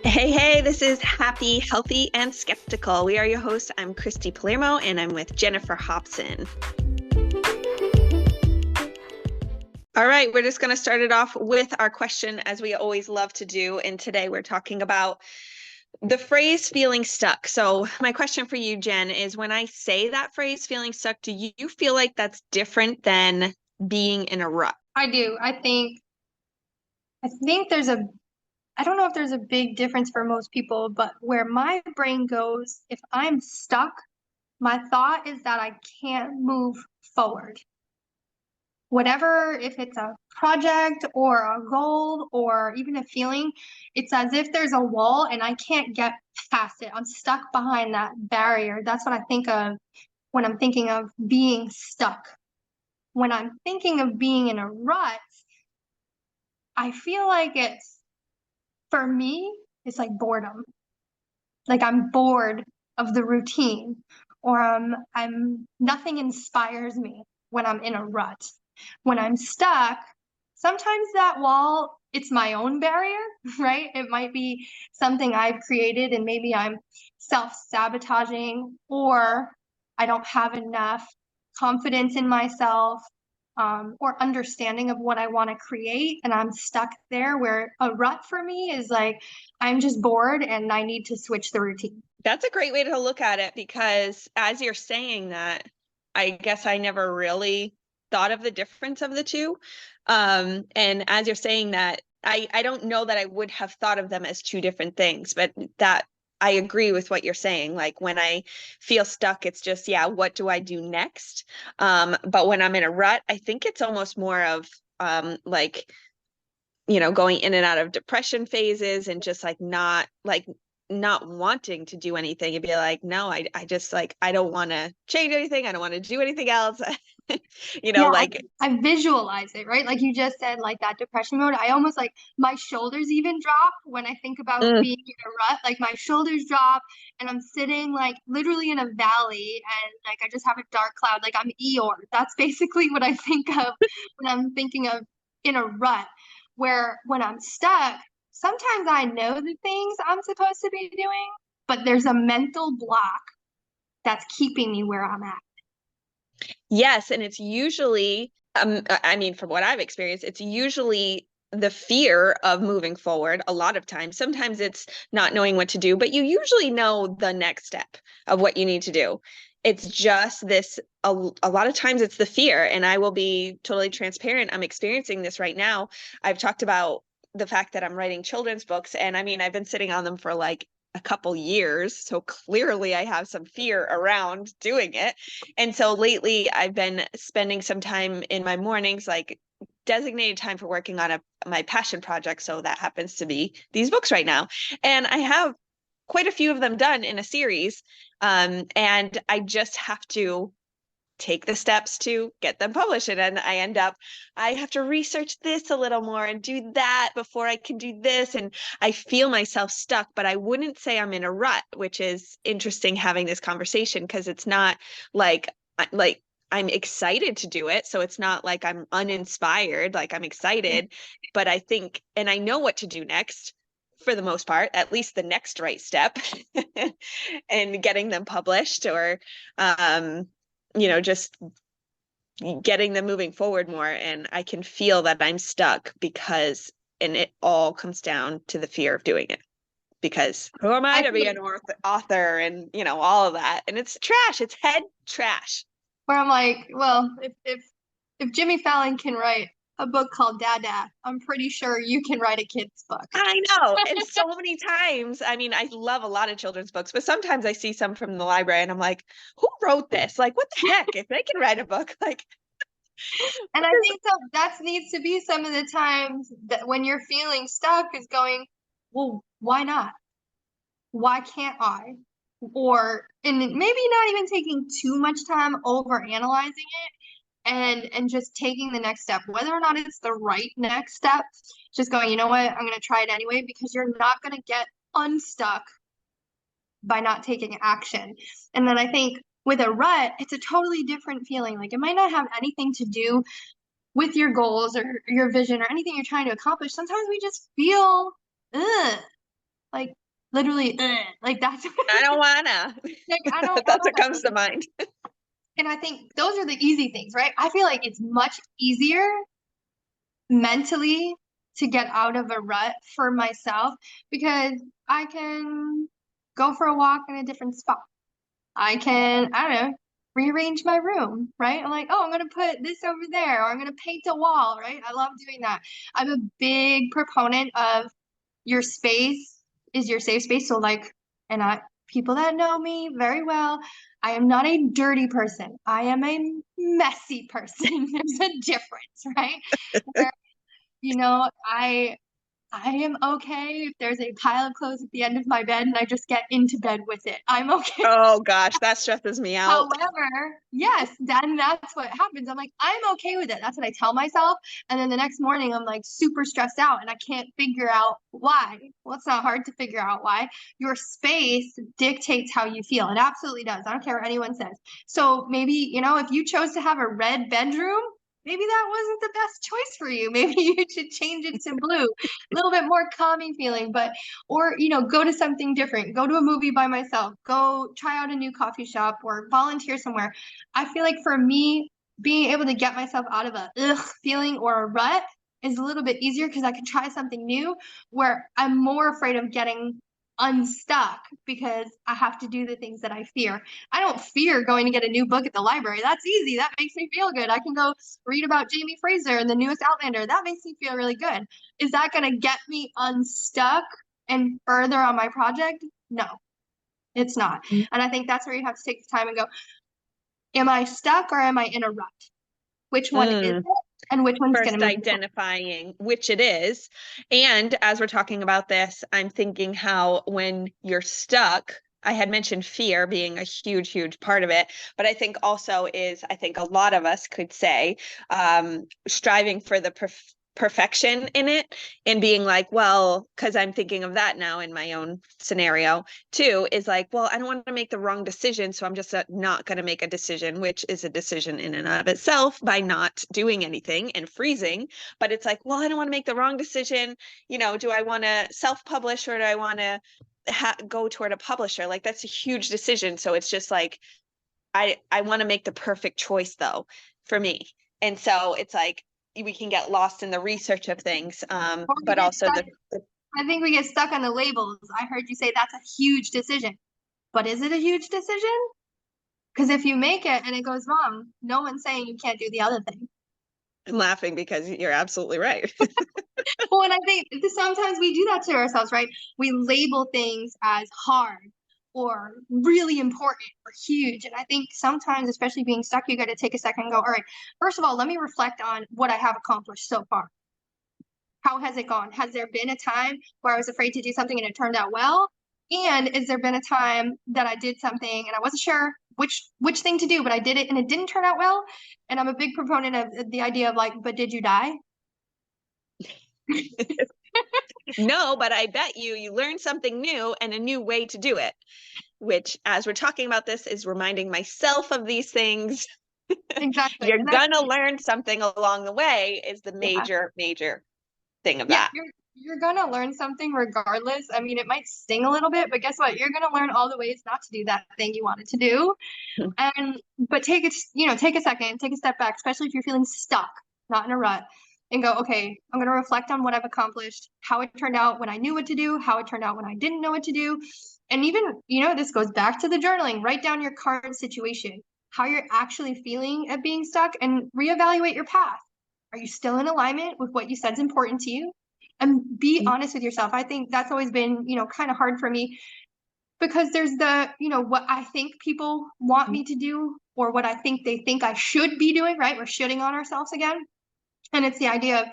Hey, this is Happy, Healthy, and Skeptical. We are your hosts. I'm Christy Palermo, and I'm with Jennifer Hobson. All right, we're just going to start it off with our question, as we always love to do. And today we're talking about the phrase feeling stuck. So, my question for you, Jen, is when I say that phrase feeling stuck, do you feel like that's different than being in a rut? I do. I think I don't know if there's a big difference for most people, but where my brain goes, if I'm stuck, my thought is that I can't move forward. Whatever, if it's a project or a goal or even a feeling, it's as if there's a wall and I can't get past it. I'm stuck behind that barrier. That's what I think of when I'm thinking of being stuck. When I'm thinking of being in a rut, I feel like for me, it's like boredom. Like I'm bored of the routine, or I'm nothing inspires me when I'm in a rut. When I'm stuck, sometimes that wall, it's my own barrier, right? It might be something I've created and maybe I'm self-sabotaging, or I don't have enough confidence in myself, or understanding of what I want to create. And I'm stuck there where a rut for me is like, I'm just bored and I need to switch the routine. That's a great way to look at it because as you're saying that, I guess I never really thought of the difference of the two. And as you're saying that, I don't know that I would have thought of them as two different things, but that I agree with what you're saying. Like when I feel stuck, it's just, yeah, what do I do next? But when I'm in a rut, I think it's almost more of like, going in and out of depression phases and just like not wanting to do anything and be like, no, I just like, I don't want to change anything. I don't want to do anything else. Yeah, Like, I visualize it, right? Like you just said, like that depression mode. I almost like my shoulders even drop when I think about mm, being in a rut. Like my shoulders drop and I'm sitting like literally in a valley and like I just have a dark cloud. Like I'm Eeyore. That's basically what I think of when I'm thinking of in a rut. Where when I'm stuck, sometimes I know the things I'm supposed to be doing, but there's a mental block that's keeping me where I'm at. yes. And it's usually, I mean, from what I've experienced, it's usually the fear of moving forward a lot of times. Sometimes it's not knowing what to do, but you usually know the next step of what you need to do. It's just this, a lot of times it's the fear. And I will be totally transparent. I'm experiencing this right now. I've talked about the fact that I'm writing children's books. And I mean, I've been sitting on them for like a couple years. So clearly I have some fear around doing it. And so lately I've been spending some time in my mornings, like designated time for working on my passion project. So that happens to be these books right now. And I have quite a few of them done in a series. And I just have to take the steps to get them published. And I end up, I have to research this a little more and do that before I can do this. And I feel myself stuck, but I wouldn't say I'm in a rut, which is interesting having this conversation because it's not like, like, I'm excited to do it. So it's not like I'm uninspired, like I'm excited, but I think, and I know what to do next for the most part, at least the next right step and getting them published or, just getting them moving forward more. And I can feel that I'm stuck because, and it all comes down to the fear of doing it. Because who am I I to be feel an author and, all of that? And it's trash. It's head trash. where I'm like, well, if Jimmy Fallon can write a book called Dada, I'm pretty sure you can write a kid's book. I know. And so many times, I mean, I love a lot of children's books, but sometimes I see some from the library and I'm like, who wrote this? Like, what the heck? If they can write a book, like, And I think so that needs to be some of the times that when you're feeling stuck is going, well, why not? Why can't I? Or and maybe not even taking too much time over analyzing it and just taking the next step, whether or not it's the right next step, just going, you know what, I'm gonna try it anyway, because you're not gonna get unstuck by not taking action. And then I think with a rut, it's a totally different feeling. Like it might not have anything to do with your goals or your vision or anything you're trying to accomplish. Sometimes we just feel, ugh, Like literally, like that's I don't wanna. like I That's don't what know. comes to mind. And I think those are the easy things, right? I feel like it's much easier mentally to get out of a rut for myself because I can go for a walk in a different spot. I can, I don't know, rearrange my room, right? I'm like, oh, I'm gonna put this over there, or I'm gonna paint a wall, right? I love doing that. I'm a big proponent of your space is your safe space. So like, and I people that know me very well, I am not a dirty person. I am a messy person. There's a difference, right? Where, I am okay if there's a pile of clothes at the end of my bed and I just get into bed with it. I'm okay. Oh gosh, that stresses me out. However, yes, then that's what happens. I'm like, I'm okay with it. That's what I tell myself. And then the next morning, I'm like super stressed out and I can't figure out why. Well, it's not hard to figure out why. Your space dictates how you feel. It absolutely does. I don't care what anyone says. So maybe, if you chose to have a red bedroom, maybe that wasn't the best choice for you. Maybe you should change it to blue. A little bit more calming feeling, but or go to something different, go to a movie by myself, go try out a new coffee shop or volunteer somewhere. I feel like for me, being able to get myself out of a ugh feeling or a rut is a little bit easier because I can try something new where I'm more afraid of getting unstuck because I have to do the things that I fear. I don't fear going to get a new book at the library. That's easy. That makes me feel good. I can go read about Jamie Fraser and the newest Outlander. That makes me feel really good. Is that going to get me unstuck and further on my project? No, it's not. And I think that's where you have to take the time and go, am I stuck or am I in a rut? Which one is Mm. it? And which one's going to First move me forward? identifying which it is. And as we're talking about this, I'm thinking how when you're stuck, I had mentioned fear being a huge, huge part of it, but I think also is, I think a lot of us could say, striving for the perfection in it and being like, well, because I'm thinking of that now in my own scenario too, is like, well, I don't want to make the wrong decision, so I'm just not going to make a decision, which is a decision in and of itself by not doing anything and freezing. But it's like, well, I don't want to make the wrong decision. Do I want to self-publish or do I want to go toward a publisher? Like that's a huge decision. So it's just like I want to make the perfect choice though for me. And so it's like we can get lost in the research of things, Or we but get also stuck. I think we get stuck on the labels. I heard you say that's a huge decision. But is it a huge decision? Because if you make it and it goes wrong, no one's saying you can't do the other thing. I'm laughing because you're absolutely right. Well, and I think sometimes we do that to ourselves, right? We label things as hard or really important or huge. And I think sometimes, especially being stuck, you got to take a second and go, all right, first of all, let me reflect on what I have accomplished so far. How has it gone? Has there been a time where I was afraid to do something and it turned out well? And is there been a time that I did something and I wasn't sure which thing to do, but I did it and it didn't turn out well? And I'm a big proponent of the idea of like, but did you die? No, but I bet you learned something new and a new way to do it, which, as we're talking about this, is reminding myself of these things. Exactly. You're And that's gonna learn something along the way is the yeah. major, major thing of Yeah, that. you're gonna learn something regardless. I mean, it might sting a little bit, but guess what? You're gonna learn all the ways not to do that thing you wanted to do. And but take a second, take a step back, especially if you're feeling stuck, not in a rut, and go, okay, I'm gonna reflect on what I've accomplished, how it turned out when I knew what to do, how it turned out when I didn't know what to do. And even, this goes back to the journaling. Write down your current situation, how you're actually feeling at being stuck, and reevaluate your path. Are you still in alignment with what you said is important to you? And be honest with yourself. I think that's always been, kind of hard for me because there's what I think people want me to do or what I think they think I should be doing, right? We're shitting on ourselves again. And it's the idea of,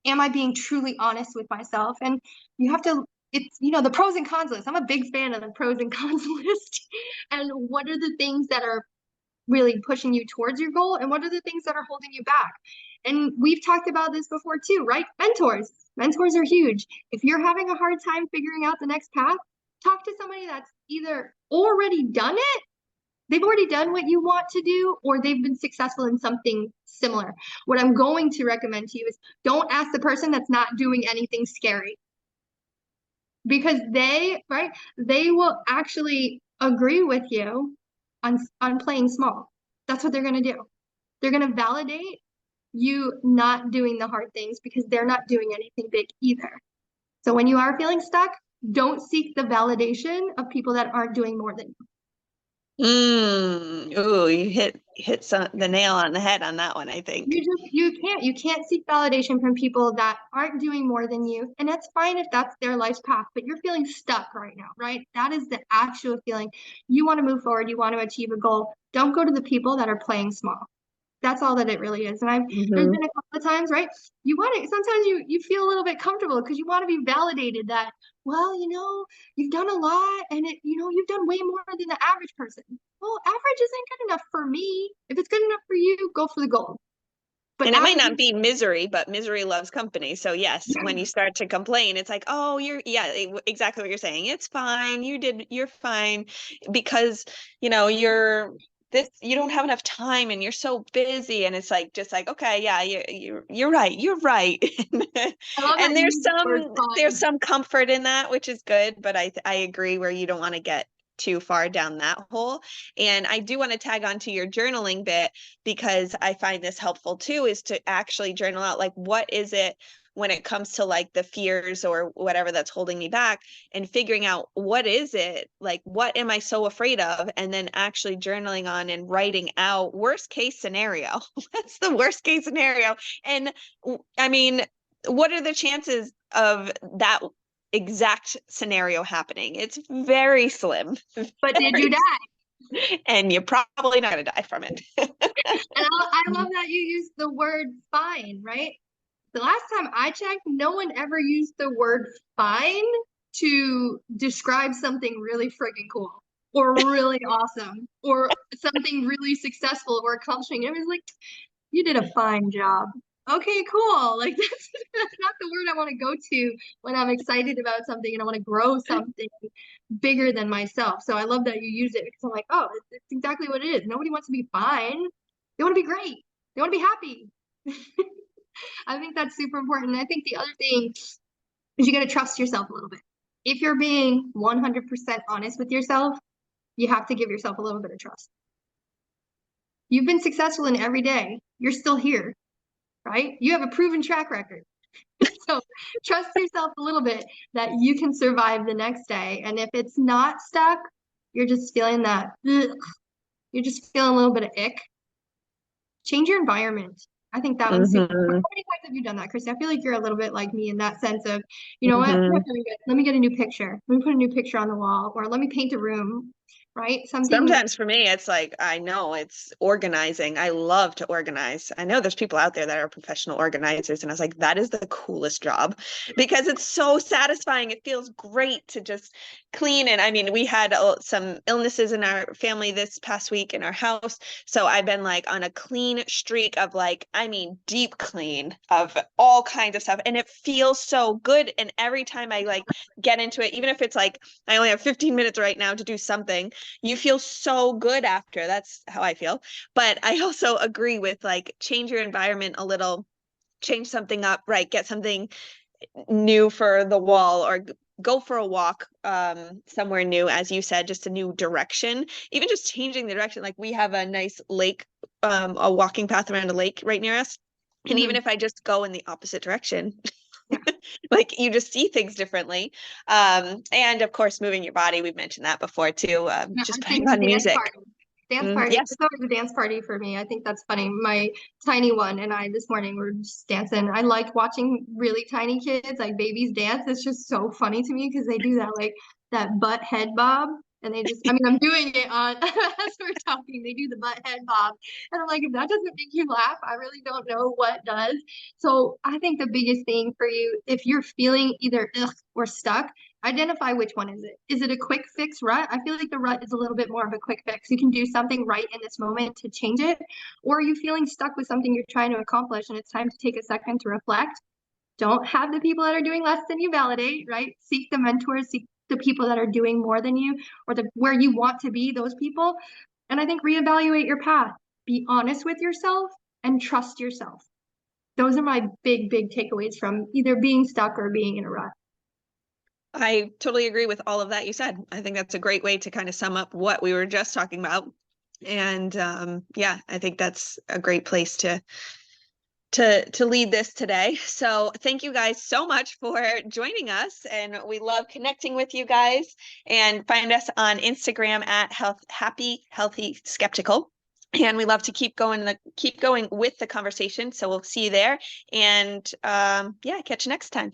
am I being truly honest with myself? And you have to, it's, the pros and cons list. I'm a big fan of the pros and cons list. And what are the things that are really pushing you towards your goal and what are the things that are holding you back? And we've talked about this before too, right? Mentors are huge. If you're having a hard time figuring out the next path, talk to somebody that's either already done it, they've already done what you want to do, or they've been successful in something similar. What I'm going to recommend to you is don't ask the person that's not doing anything scary. because right, they will actually agree with you on playing small. That's what they're going to do. They're going to validate you not doing the hard things because they're not doing anything big either. So when you are feeling stuck, don't seek the validation of people that aren't doing more than you. Ooh, you hit the nail on the head on that one, I think. You can't seek validation from people that aren't doing more than you. And that's fine if that's their life's path, but you're feeling stuck right now, right? That is the actual feeling. You want to move forward, you want to achieve a goal. Don't go to the people that are playing small. That's all that it really is. And there's Hmm. been a couple of times, right? You want to sometimes you feel a little bit comfortable because you want to be validated that, well, you've done a lot and you've done way more than the average person. Well, average isn't good enough for me. If it's good enough for you, go for the goal. But And it might average, not be misery, but misery loves company. So yes, when you start to complain, it's like, oh, exactly what you're saying. It's fine. You're fine because, you're this, you don't have enough time and you're so busy. And it's like, just like, okay, yeah, you're right. You're right. I love that And you there's use the word there's fine. some comfort in that, which is good. But I agree where you don't want to get too far down that hole. And I do want to tag on to your journaling bit because I find this helpful too, is to actually journal out like what is it when it comes to like the fears or whatever that's holding me back, and figuring out what is it, like what am I so afraid of, and then actually journaling on and writing out worst case scenario. What's the worst case scenario? And I mean, what are the chances of that exact scenario happening? It's very slim. But did you Very, die? and you're probably not going to die from it. And I love that you use the word fine, right? The last time I checked, no one ever used the word fine to describe something really friggin' cool or really awesome or something really successful or accomplishing. It was like, you did a fine job. Okay, cool. Like that's not the word I want to go to when I'm excited about something and I want to grow something bigger than myself. So I love that you use it because I'm like, oh, it's exactly what it is. Nobody wants to be fine. They want to be great. They want to be happy. I think that's super important. And I think the other thing is you got to trust yourself a little bit. If you're being 100% honest with yourself, you have to give yourself a little bit of trust. You've been successful in every day. You're still here, right? You have a proven track record. So trust yourself a little bit that you can survive the next day. And if it's not stuck, you're just feeling that, ugh, you're just feeling a little bit of ick. Change your environment. I think that one's super. How Hmm. many times have you done that, Christy? I feel like you're a little bit like me in that sense of, you know what? I'm Hmm. not doing good. Let me get a new picture. Let me put a new picture on the wall, or let me paint a room, right? Something. Sometimes for me, it's like, I know it's organizing. I love to organize. I know there's people out there that are professional organizers, and I was like, that is the coolest job because it's so satisfying. It feels great to just clean. And I mean, we had some illnesses in our family this past week in our house. So I've been like on a clean streak of like, I mean, deep clean of all kinds of stuff. And it feels so good. And every time I like get into it, even if it's like, I only have 15 minutes right now to do something, you feel so good after. That's how I feel. But I also agree with like change your environment a little, change something up, right? Get something new for the wall, or go for a walk somewhere new, as you said, just a new direction. Even just changing the direction. Like we have a nice lake, a walking path around a lake right near us. And even Mhm. if I just go in the opposite direction, Yeah. like you just see things differently. And of course, moving your body, we've mentioned that before too. Yeah, Just I'm putting thinking on dance music. party. Dance party. Yes, It's always a dance party for me. I think that's funny. My tiny one and I this morning were just dancing. I like watching really tiny kids, like babies dance. It's just so funny to me because they do that like that butt head bob. And they just, I mean, I'm doing it on as we're talking. They do the butt head bob. And I'm like, if that doesn't make you laugh, I really don't know what does. So I think the biggest thing for you, if you're feeling either ugh or stuck, identify which one is it. Is it a quick fix rut? I feel like the rut is a little bit more of a quick fix. You can do something right in this moment to change it. Or are you feeling stuck with something you're trying to accomplish and it's time to take a second to reflect? Don't have the people that are doing less than you validate, right? Seek the mentors, seek the people that are doing more than you, or the where you want to be, those people. And I think reevaluate your path. Be honest with yourself and trust yourself. Those are my big takeaways from either being stuck or being in a rut. I totally agree with all of that you said. I think that's a great way to kind of sum up what we were just talking about. And yeah, I think that's a great place to lead this today. So thank you guys so much for joining us, and we love connecting with you guys. And find us on Instagram at happy healthy skeptical. And we love to keep going with the conversation. So we'll see you there, and yeah, catch you next time.